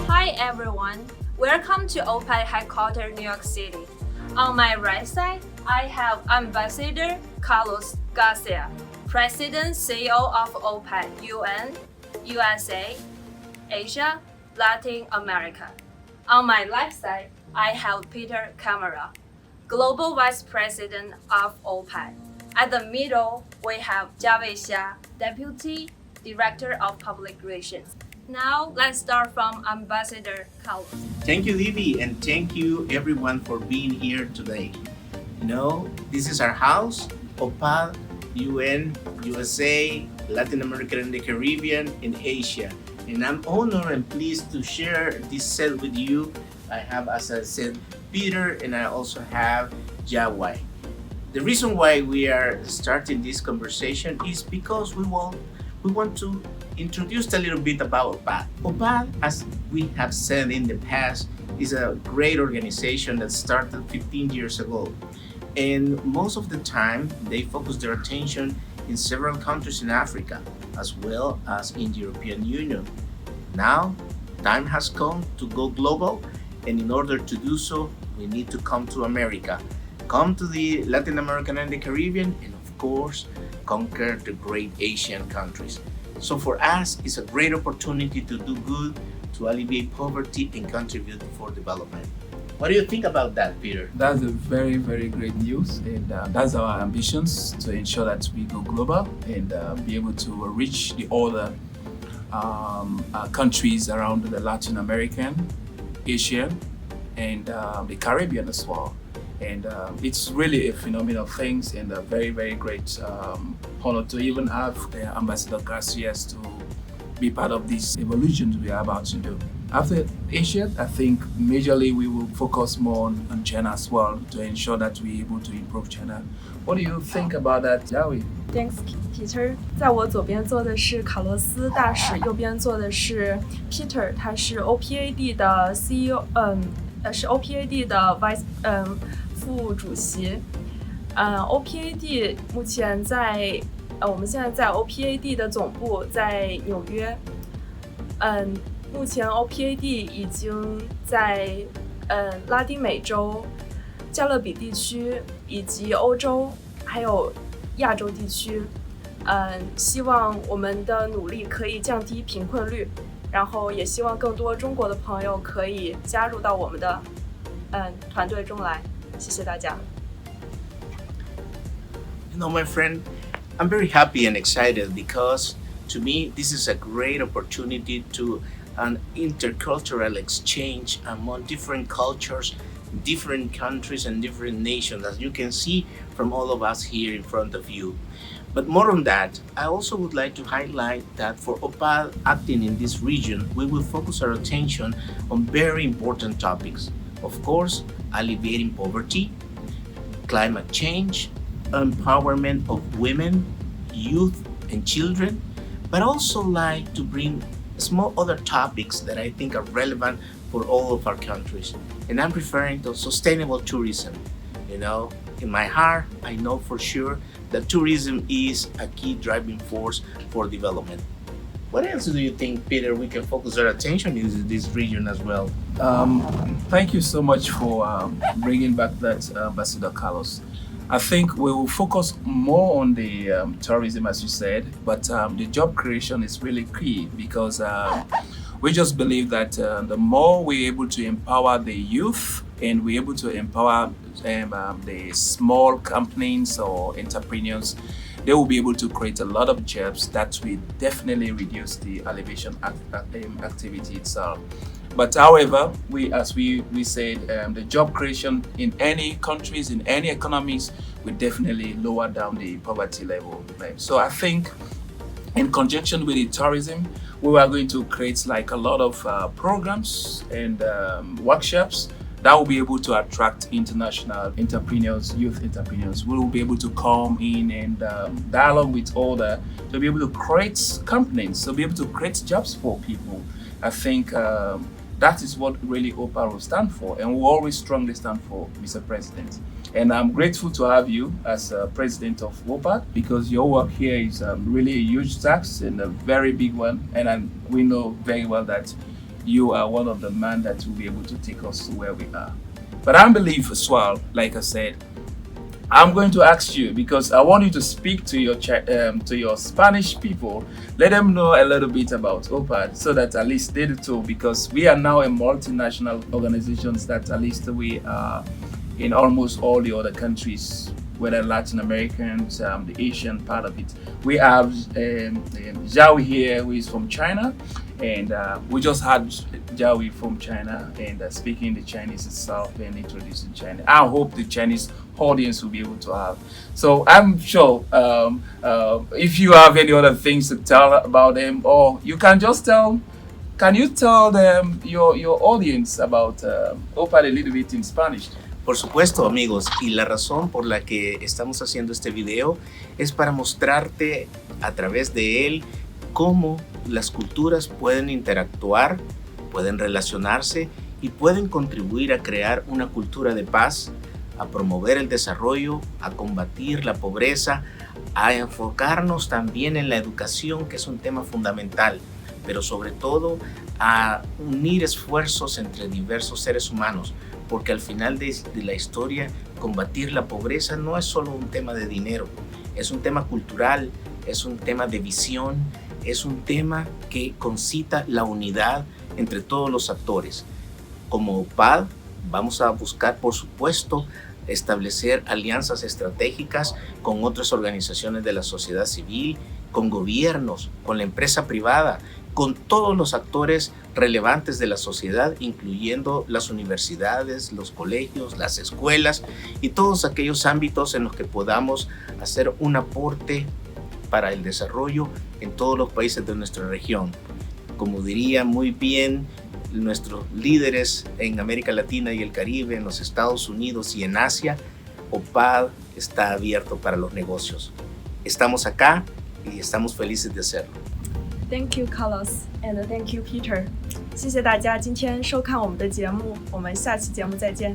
Hi everyone, welcome to OPAD headquarters, New York City. On my right side, I have Ambassador Carlos Garcia, President CEO of OPAD UN, USA, Asia, Latin America. On my left side, I have Peter Camara, Global Vice President of OPAD. At the middle, we have Jiawei Xia, Deputy Director of Public Relations. Now, let's start from Ambassador Carlos. Thank you, Libby, and thank you everyone for being here today. This is our house, OPAD, UN, USA, Latin America and the Caribbean, and Asia. And I'm honored and pleased to share this set with you. I have, as I said, Peter, and I also have Jiawei. The reason why we are starting this conversation is because we want to introduce a little bit about OPAD. OPAD, as we have said in the past, is a great organization that started 15 years ago. And most of the time, they focus their attention in several countries in Africa, as well as in the European Union. Now, time has come to go global, and in order to do so, we need to come to America, come to the Latin American and the Caribbean, and of course, conquer the great Asian countries. So for us, it's a great opportunity to do good, to alleviate poverty and contribute for development. What do you think about that, Peter? That's a very, very great news, and that's our ambitions to ensure that we go global and be able to reach the other countries around the Latin American, Asian, and the Caribbean as well. And it's really a phenomenal thing and a very, very great honor to even have Ambassador Garcia to be part of this evolution we are about to do. After Asia, I think majorly we will focus more on China as well to ensure that we're able to improve China. What do you think about that, Jiawei? Thanks, Peter. 在我左边坐的是卡洛斯大使，右边坐的是 Peter， 他是 OPAD 的 CEO， 是 OPAD 的 副主席。OPAD 目前在我们现在在 OPAD 的总部在纽约。目前 OPAD 已经在拉丁美洲、加勒比地区以及欧洲还有亚洲地区，希望我们的努力可以降低贫困率，然后也希望更多中国的朋友可以加入到我们的团队中来。谢谢大家。My friend, I'm very happy and excited because to me, this is a great opportunity to an intercultural exchange among different cultures, different countries, and different nations, as you can see from all of us here in front of you. But more on that, I also would like to highlight that for OPAD acting in this region, we will focus our attention on very important topics. Of course, alleviating poverty, climate change, empowerment of women, youth, and children, but also like to bring small other topics that I think are relevant for all of our countries. And I'm referring to sustainable tourism. In my heart, I know for sure that tourism is a key driving force for development. What else do you think, Peter, we can focus our attention in this region as well? Thank you so much for bringing back that, Ambassador Carlos. I think we will focus more on the tourism, as you said, but the job creation is really key because we just believe that the more we're able to empower the youth and we're able to empower the small companies or entrepreneurs, they will be able to create a lot of jobs that will definitely reduce the alleviation activity itself. But however, as we said, the job creation in any countries, in any economies, will definitely lower down the poverty level. So I think in conjunction with the tourism, we are going to create like a lot of programs and workshops that will be able to attract international entrepreneurs, youth entrepreneurs. We will be able to come in and dialogue with others to be able to create companies, to be able to create jobs for people. I think that is what really OPAD will stand for, and we always strongly stand for, Mr. President. And I'm grateful to have you as president of OPAD because your work here is really a huge task and a very big one. And we know very well that you are one of the men that will be able to take us to where we are. But I believe as well, like I said, I'm going to ask you because I want you to speak to your Spanish people. Let them know a little bit about OPAD so that at least they do too, because we are now a multinational organizations that at least we are in almost all the other countries, whether Latin Americans, the Asian part of it. We have Zhao here, who is from China, and we just had Zhao from China and speaking the Chinese itself and introducing China. I hope the Chinese audience will be able to have. So I'm sure if you have any other things to tell about them, or you can just tell, can you tell them your audience about OPAD a little bit in Spanish? Por supuesto, amigos, y la razón por la que estamos haciendo este video es para mostrarte a través de él cómo las culturas pueden interactuar, pueden relacionarse y pueden contribuir a crear una cultura de paz, a promover el desarrollo, a combatir la pobreza, a enfocarnos también en la educación, que es un tema fundamental, pero sobre todo a unir esfuerzos entre diversos seres humanos, porque al final de la historia, combatir la pobreza no es solo un tema de dinero, es un tema cultural, es un tema de visión, es un tema que concita la unidad entre todos los actores. Como OPAD vamos a buscar, por supuesto, establecer alianzas estratégicas con otras organizaciones de la sociedad civil, con gobiernos, con la empresa privada, con todos los actores relevantes de la sociedad, incluyendo las universidades, los colegios, las escuelas y todos aquellos ámbitos en los que podamos hacer un aporte para el desarrollo en todos los países de nuestra región. Como diría muy bien nuestros líderes en América Latina y el Caribe, en los Estados Unidos y en Asia, OPAD está abierto para los negocios. Estamos acá y estamos felices de hacerlo. Thank you, Carlos, and thank you, Peter. 谢谢大家今天收看我们的节目，我们下期节目再见。